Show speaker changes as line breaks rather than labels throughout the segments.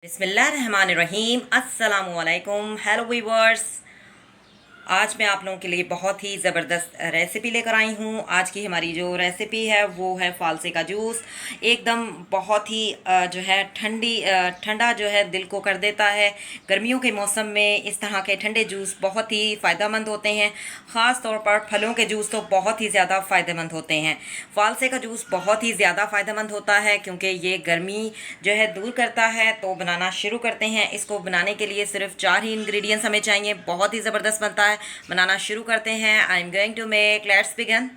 बिस्मिल्लाहिर्रहमानिर्रहीम अस्सलामुअलैकुम। Hello viewers, आज मैं आप लोगों के लिए बहुत ही ज़बरदस्त रेसिपी लेकर आई हूँ। आज की हमारी जो रेसिपी है वो है फ़ालसे का जूस। एकदम बहुत ही जो है ठंडा जो है दिल को कर देता है। गर्मियों के मौसम में इस तरह के ठंडे जूस बहुत ही फ़ायदेमंद होते हैं। ख़ास तौर पर फलों के जूस तो बहुत ही ज़्यादा फ़ायदेमंद होते हैं। फ़ालसे का जूस बहुत ही ज़्यादा फ़ायदेमंद होता है क्योंकि ये गर्मी जो है दूर करता है। तो बनाना शुरू करते हैं। इसको बनाने के लिए सिर्फ 4 ही इंग्रेडिएंट्स हमें चाहिए। बहुत ही ज़बरदस्त बनता है। बनाना शुरू करते हैं। I am going to make, let's begin.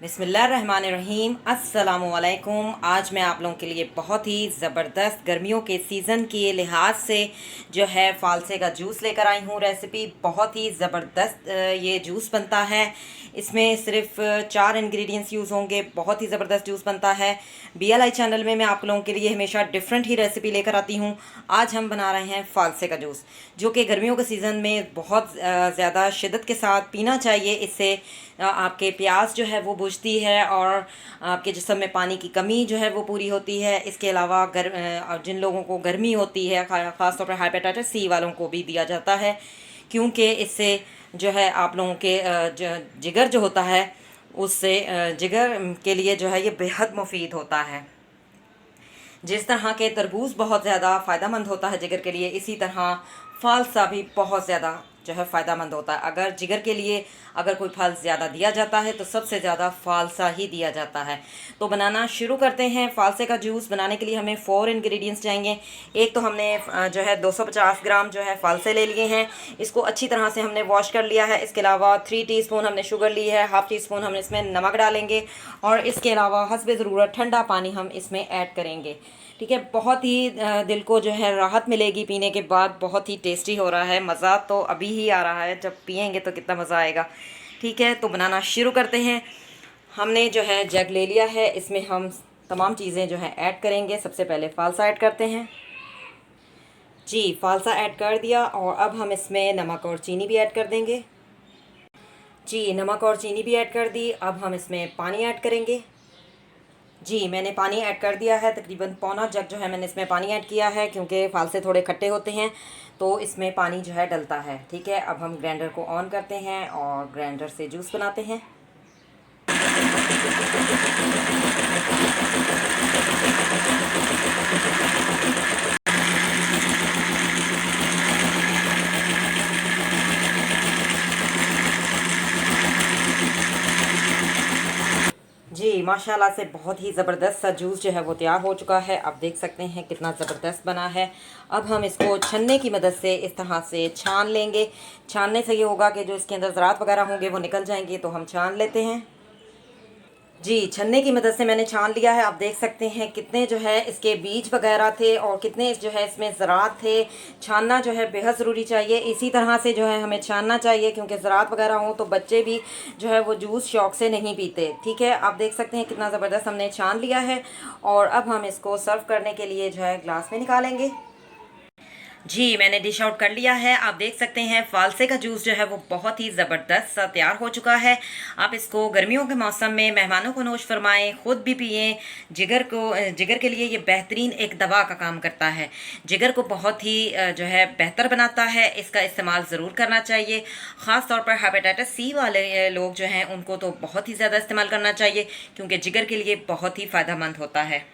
बिस्मिल्लाहिर्रहमानिर्रहीम अस्सलामुअलैकुम। आज मैं आप लोगों के लिए बहुत ही ज़बरदस्त गर्मियों के सीज़न के लिहाज से जो है फ़ालसे का जूस लेकर आई हूँ। रेसिपी बहुत ही ज़बरदस्त ये जूस बनता है। इसमें सिर्फ 4 इंग्रेडिएंट्स यूज़ होंगे। बहुत ही ज़बरदस्त जूस बनता है। BLI चैनल में मैं आप लोगों के लिए हमेशा डिफरेंट ही रेसिपी लेकर आती हूँ। आज हम बना रहे हैं फ़ालसे का जूस, जो कि गर्मियों के सीज़न में बहुत ज़्यादा शिद्दत के साथ पीना चाहिए। इससे आपके प्यास जो है वो बुझती है और आपके जिस्म में पानी की कमी जो है वो पूरी होती है। इसके अलावा जिन लोगों को गर्मी होती है, ख़ास तौर पर हेपेटाइटिस C वालों को भी दिया जाता है, क्योंकि इससे जो है आप लोगों के जिगर जो होता है उससे जिगर के लिए जो है ये बेहद मुफीद होता है। जिस तरह के तरबूज बहुत ज़्यादा फ़ायदेमंद होता है जिगर के लिए, इसी तरह फ़ालसा भी बहुत ज़्यादा जो है फ़ायदेमंद होता है। अगर जिगर के लिए अगर कोई फल ज़्यादा दिया जाता है तो सबसे ज़्यादा फ़ालसा ही दिया जाता है। तो बनाना शुरू करते हैं। फ़ालसे का जूस बनाने के लिए हमें 4 इंग्रेडिएंट्स चाहिए। एक तो हमने जो है 250 ग्राम जो है फ़ालसे ले लिए हैं। इसको अच्छी तरह से हमने वॉश कर लिया है। इसके अलावा 3 टीस्पून हमने शुगर ली है, हाफ़ टी-स्पून हम इसमें नमक डालेंगे और इसके अलावा हस्बे ज़रूरत ठंडा पानी हम इसमें ऐड करेंगे। ठीक है, बहुत ही दिल को जो है राहत मिलेगी पीने के बाद। बहुत ही टेस्टी हो रहा है। मज़ा तो अभी ही आ रहा है, जब पियेंगे तो कितना मज़ा आएगा। ठीक है, तो बनाना शुरू करते हैं। हमने जो है जग ले लिया है, इसमें हम तमाम चीज़ें जो है ऐड करेंगे। सबसे पहले फ़ालसा ऐड करते हैं। जी, फ़ालसा ऐड कर दिया और अब हम इसमें नमक और चीनी भी ऐड कर देंगे। जी, नमक और चीनी भी ऐड कर दी। अब हम इसमें पानी ऐड करेंगे। जी, मैंने पानी ऐड कर दिया है। तकरीबन पौना जग जो है मैंने इसमें पानी ऐड किया है, क्योंकि फ़ालसे थोड़े खट्टे होते हैं तो इसमें पानी जो है डलता है। ठीक है, अब हम ग्राइंडर को ऑन करते हैं और ग्राइंडर से जूस बनाते हैं। जी, माशाल्लाह से बहुत ही ज़बरदस्त सा जूस जो है वो तैयार हो चुका है। आप देख सकते हैं कितना ज़बरदस्त बना है। अब हम इसको छन्ने की मदद से इस तरह से छान लेंगे। छानने से ये होगा कि जो इसके अंदर ज़रात वगैरह होंगे वो निकल जाएंगे। तो हम छान लेते हैं। जी, छन्ने की मदद से मैंने छान लिया है। आप देख सकते हैं कितने जो है इसके बीज वगैरह थे और कितने जो है इसमें ज़रात थे। छानना जो है बेहद ज़रूरी चाहिए। इसी तरह से जो है हमें छानना चाहिए, क्योंकि ज़रात वगैरह हो तो बच्चे भी जो है वो जूस शौक़ से नहीं पीते। ठीक है, आप देख सकते हैं कितना ज़बरदस्त हमने छान लिया है। और अब हम इसको सर्व करने के लिए जो है ग्लास में निकालेंगे। जी, मैंने डिश आउट कर लिया है। आप देख सकते हैं फ़ालसे का जूस जो है वो बहुत ही ज़बरदस्त सा तैयार हो चुका है। आप इसको गर्मियों के मौसम में मेहमानों को नोश फरमाएँ, ख़ुद भी पिएँ। जिगर के लिए ये बेहतरीन एक दवा का काम करता है। जिगर को बहुत ही जो है बेहतर बनाता है। इसका इस्तेमाल ज़रूर करना चाहिए। ख़ास तौर पर हेपेटाइटिस C वाले लोग जो हैं उनको तो बहुत ही ज़्यादा इस्तेमाल करना चाहिए, क्योंकि जिगर के लिए बहुत ही फ़ायदेमंद होता है।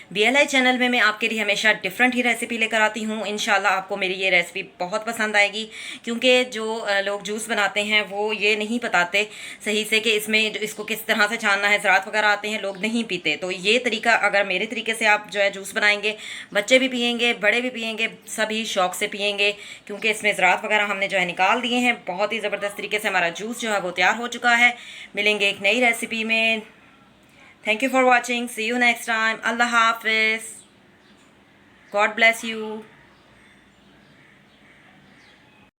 BLI चैनल में मैं आपके लिए हमेशा डिफरेंट ही रेसिपी लेकर आती हूँ। इंशाल्लाह आपको मेरी ये रेसिपी बहुत पसंद आएगी, क्योंकि जो लोग जूस बनाते हैं वो ये नहीं बताते सही से कि इसमें इसको किस तरह से छानना है। ज़रात वगैरह आते हैं, लोग नहीं पीते। तो ये तरीका अगर मेरे तरीके से आप जो है जूस बनाएंगे, बच्चे भी पियेंगे, बड़े भी पियेंगे, सभी शौक़ से पियेंगे, क्योंकि इसमें ज़रात वगैरह हमने जो है निकाल दिए हैं। बहुत ही ज़बरदस्त तरीके से हमारा जूस जो है वो तैयार हो चुका है। मिलेंगे एक नई रेसिपी में। Thank you for watching. See you next time. Allah Hafiz. God bless you.